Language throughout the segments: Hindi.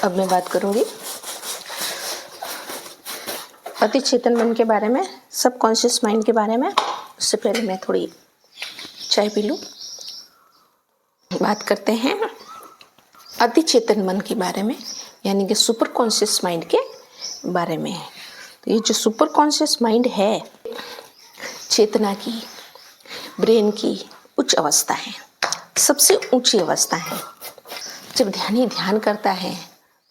अब मैं बात करूंगी अति चेतन मन के बारे में, सबकॉन्शियस माइंड के बारे में। उससे पहले मैं थोड़ी चाय पी लूं। बात करते हैं अति चेतन मन के बारे में, यानी कि सुपर कॉन्शियस माइंड के बारे में। तो ये जो सुपर कॉन्शियस माइंड है, चेतना की, ब्रेन की उच्च अवस्था है, सबसे ऊंची अवस्था है। जब ध्यानी ध्यान करता है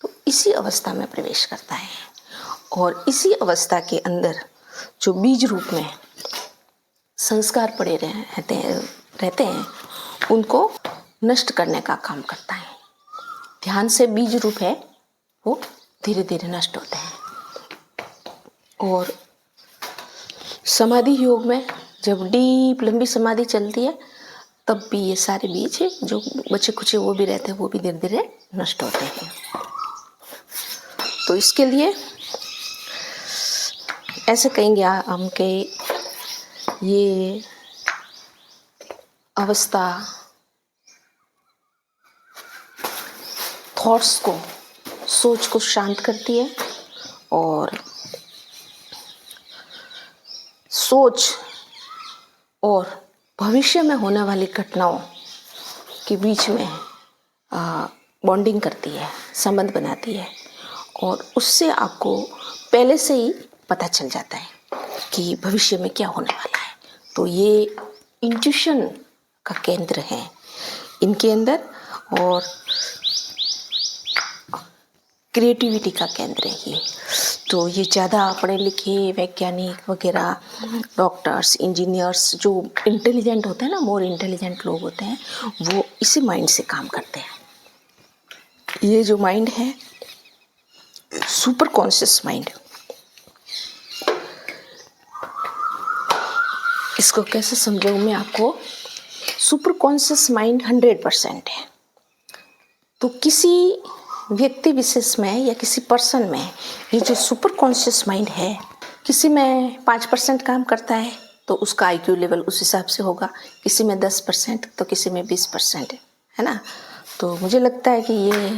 तो इसी अवस्था में प्रवेश करता है, और इसी अवस्था के अंदर जो बीज रूप में संस्कार पड़े रहते हैं उनको नष्ट करने का काम करता है। ध्यान से बीज रूप है वो धीरे धीरे नष्ट होते हैं। और समाधि योग में जब डीप लंबी समाधि चलती है तब भी ये सारे बीज जो बचे खुचे वो भी रहते हैं, वो भी धीरे धीरे नष्ट होते हैं। तो इसके लिए ऐसे कहेंगे हम कि ये अवस्था थॉट्स को, सोच को शांत करती है, और सोच और भविष्य में होने वाली घटनाओं के बीच में बॉन्डिंग करती है, संबंध बनाती है, और उससे आपको पहले से ही पता चल जाता है कि भविष्य में क्या होने वाला है। तो ये इंट्यूशन का केंद्र है इनके अंदर, और क्रिएटिविटी का केंद्र है ये। तो ये ज़्यादा पढ़े लिखे वैज्ञानिक वगैरह, डॉक्टर्स, इंजीनियर्स जो इंटेलिजेंट होते हैं ना, मोर इंटेलिजेंट लोग होते हैं, वो इसी माइंड से काम करते हैं। ये जो माइंड है सुपर कॉन्शियस माइंड, इसको कैसे समझाऊं मैं आपको। सुपर कॉन्शियस माइंड 100% है। तो किसी व्यक्ति विशेष में या किसी पर्सन में ये जो सुपर कॉन्शियस माइंड है, किसी में 5% काम करता है तो उसका IQ लेवल उस हिसाब से होगा, किसी में 10% तो किसी में 20% है ना। तो मुझे लगता है कि ये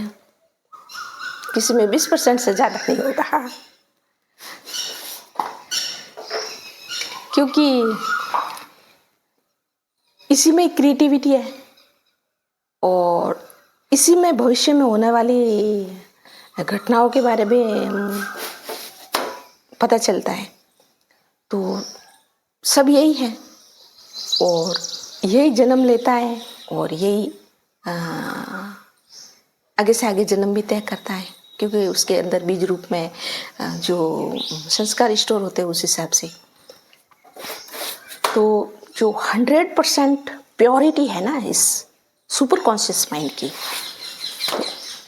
किसी में 20% से ज़्यादा नहीं होगा, क्योंकि इसी में क्रिएटिविटी है और इसी में भविष्य में होने वाली घटनाओं के बारे में पता चलता है। तो सब यही है, और यही जन्म लेता है, और यही आगे से आगे जन्म भी तय करता है, क्योंकि उसके अंदर बीज रूप में जो संस्कार स्टोर होते हैं उस हिसाब से। तो जो 100% प्योरिटी है ना इस सुपर कॉन्शियस माइंड की,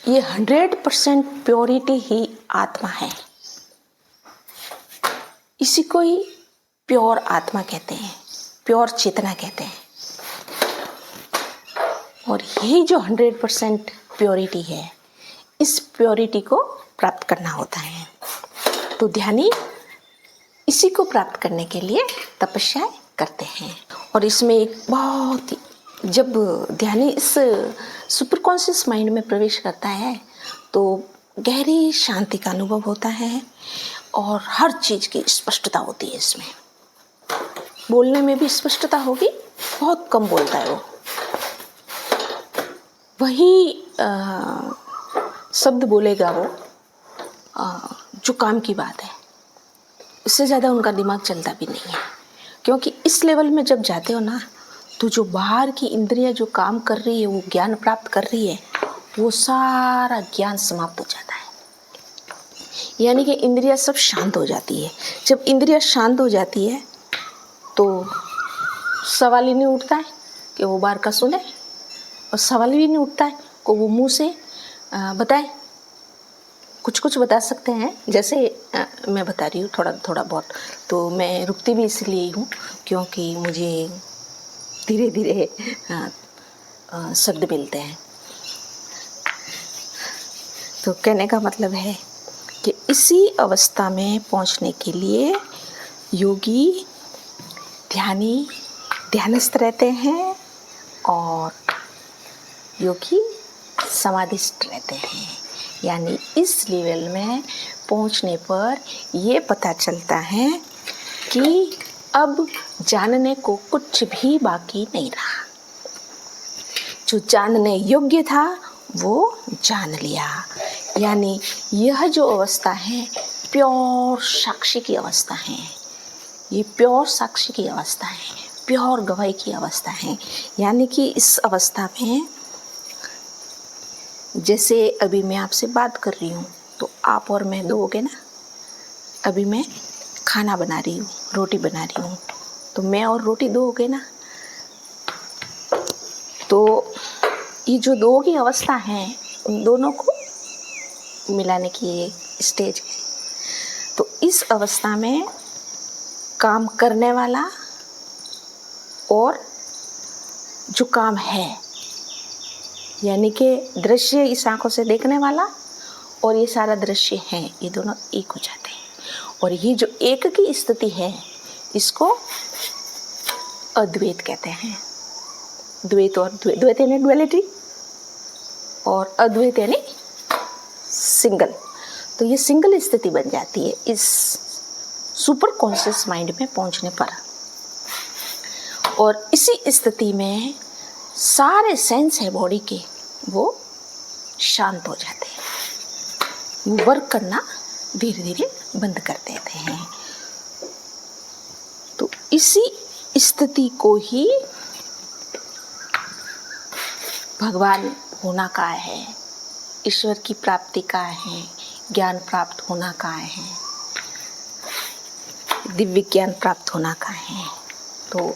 ये 100% प्योरिटी ही आत्मा है। इसी को ही प्योर आत्मा कहते हैं, प्योर चेतना कहते हैं। और यही जो 100% प्योरिटी है, इस प्योरिटी को प्राप्त करना होता है। तो ध्यानी इसी को प्राप्त करने के लिए तपस्या करते हैं। और इसमें एक बहुत ही, जब ध्यानी इस सुपर कॉन्शियस माइंड में प्रवेश करता है तो गहरी शांति का अनुभव होता है, और हर चीज़ की स्पष्टता होती है इसमें। बोलने में भी स्पष्टता होगी, बहुत कम बोलता है वो, वही शब्द बोलेगा वो जो काम की बात है। इससे ज़्यादा उनका दिमाग चलता भी नहीं है, क्योंकि इस लेवल में जब जाते हो ना, तो जो बाहर की इंद्रियां जो काम कर रही है, वो ज्ञान प्राप्त कर रही है, वो सारा ज्ञान समाप्त हो जाता है। यानी कि इंद्रियां सब शांत हो जाती है। जब इंद्रियां शांत हो जाती है तो सवाल ही नहीं उठता है कि वो बाहर का सुने, और सवाल भी नहीं उठता है कि वो मुंह से बताए। कुछ कुछ बता सकते हैं, जैसे मैं बता रही हूँ थोड़ा थोड़ा बहुत। तो मैं रुकती भी इसलिए हूँ क्योंकि मुझे धीरे धीरे शब्द मिलते हैं। तो कहने का मतलब है कि इसी अवस्था में पहुँचने के लिए योगी ध्यानी ध्यानस्थ रहते हैं, और योगी समाधिस्थ रहते हैं। यानी इस लेवल में पहुंचने पर ये पता चलता है कि अब जानने को कुछ भी बाकी नहीं रहा। जो जानने योग्य था वो जान लिया। यानी यह जो अवस्था है प्योर साक्षी की अवस्था है। ये प्योर साक्षी की अवस्था है, प्योर गवाही की अवस्था है। यानी कि इस अवस्था में जैसे अभी मैं आपसे बात कर रही हूँ तो आप और मैं दो हो गए ना। अभी मैं खाना बना रही हूँ, रोटी बना रही हूँ, तो मैं और रोटी दो हो गए ना। तो ये जो दो की अवस्था है उन दोनों को मिलाने की ये स्टेज है। तो इस अवस्था में काम करने वाला और जो काम है, यानी कि दृश्य इस आंखों से देखने वाला और ये सारा दृश्य है, ये दोनों एक हो जाते हैं। और ये जो एक की स्थिति है इसको अद्वैत कहते हैं। द्वैत और द्वैत यानी डुअलिटी और अद्वैत यानी सिंगल। तो ये सिंगल स्थिति बन जाती है इस सुपर कॉन्शियस माइंड में पहुंचने पर। और इसी स्थिति में सारे सेंस है बॉडी के वो शांत हो जाते हैं, वो वर्क करना धीरे धीरे बंद कर देते हैं। तो इसी स्थिति को ही भगवान होना का है, ईश्वर की प्राप्ति का है, ज्ञान प्राप्त होना का है, दिव्य ज्ञान प्राप्त होना का है। तो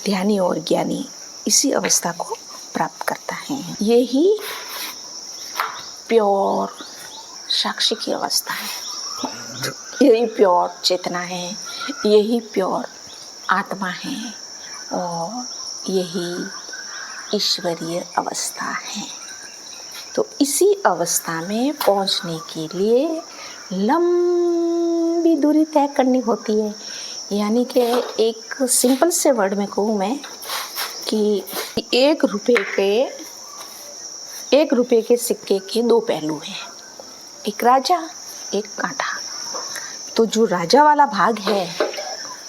ध्यानी और ज्ञानी इसी अवस्था को प्राप्त करता है। यही प्योर साक्षी की अवस्था है, यही प्योर चेतना है, यही प्योर आत्मा है और यही ईश्वरीय अवस्था है। तो इसी अवस्था में पहुंचने के लिए लंबी दूरी तय करनी होती है। यानी कि एक सिंपल से वर्ड में कहूँ मैं कि एक रुपए के सिक्के के दो पहलू हैं, एक राजा एक कांटा। तो जो राजा वाला भाग है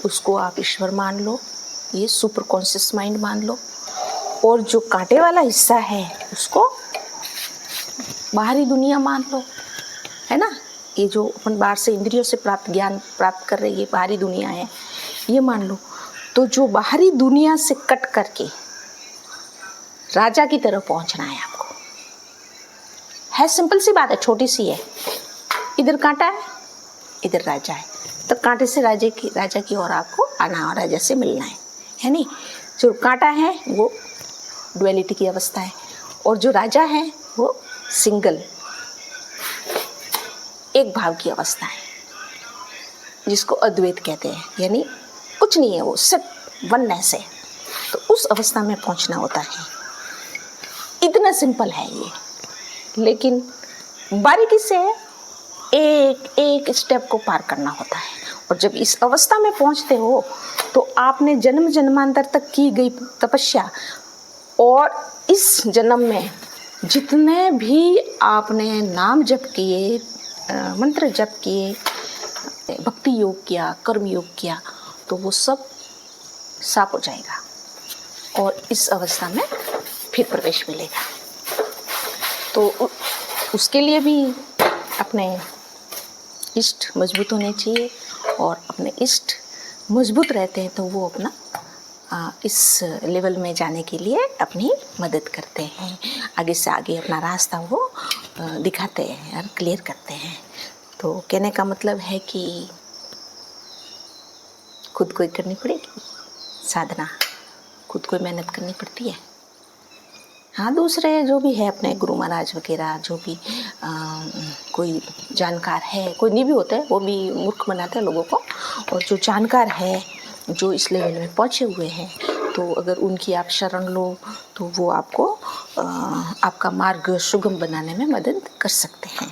उसको आप ईश्वर मान लो, ये सुपर कॉन्शियस माइंड मान लो, और जो कांटे वाला हिस्सा है उसको बाहरी दुनिया मान लो, है ना। ये जो अपन बाहर से इंद्रियों से प्राप्त ज्ञान प्राप्त कर रहे, ये बाहरी दुनिया है, ये मान लो। तो जो बाहरी दुनिया से कट करके राजा की तरफ पहुंचना है आपको, है सिंपल सी बात है, छोटी सी है। इधर कांटा है, इधर राजा है, तो कांटे से राजा की ओर आपको आना और राजा से मिलना है नहीं। जो कांटा है वो डुअलिटी की अवस्था है और जो राजा है वो सिंगल एक भाव की अवस्था है, जिसको अद्वैत कहते हैं। यानी कुछ नहीं है, वो सिर्फ वननेस है। तो उस अवस्था में पहुंचना होता है। इतना सिंपल है ये, लेकिन बारीकी से एक एक स्टेप को पार करना होता है। और जब इस अवस्था में पहुंचते हो तो आपने जन्म जन्मांतर तक की गई तपस्या और इस जन्म में जितने भी आपने नाम जप किए, मंत्र जप किए, भक्ति योग किया, कर्म योग किया, तो वो सब साफ हो जाएगा और इस अवस्था में फिर प्रवेश मिलेगा। तो उसके लिए भी अपने इष्ट मजबूत होने चाहिए और अपने इष्ट मजबूत रहते हैं तो वो अपना इस लेवल में जाने के लिए अपनी मदद करते हैं, आगे से आगे अपना रास्ता वो दिखाते हैं और क्लियर करते हैं। तो कहने का मतलब है कि खुद को ही करनी पड़ेगी साधना, खुद को ही मेहनत करनी पड़ती है। हाँ, दूसरे जो भी है अपने गुरु महाराज वगैरह, जो भी कोई जानकार है, कोई नहीं भी होता है, वो भी मूर्ख बनाते हैं लोगों को। और जो जानकार है, जो इस लेवल में पहुँचे हुए हैं, तो अगर उनकी आप शरण लो तो वो आपको आपका मार्ग सुगम बनाने में मदद कर सकते हैं।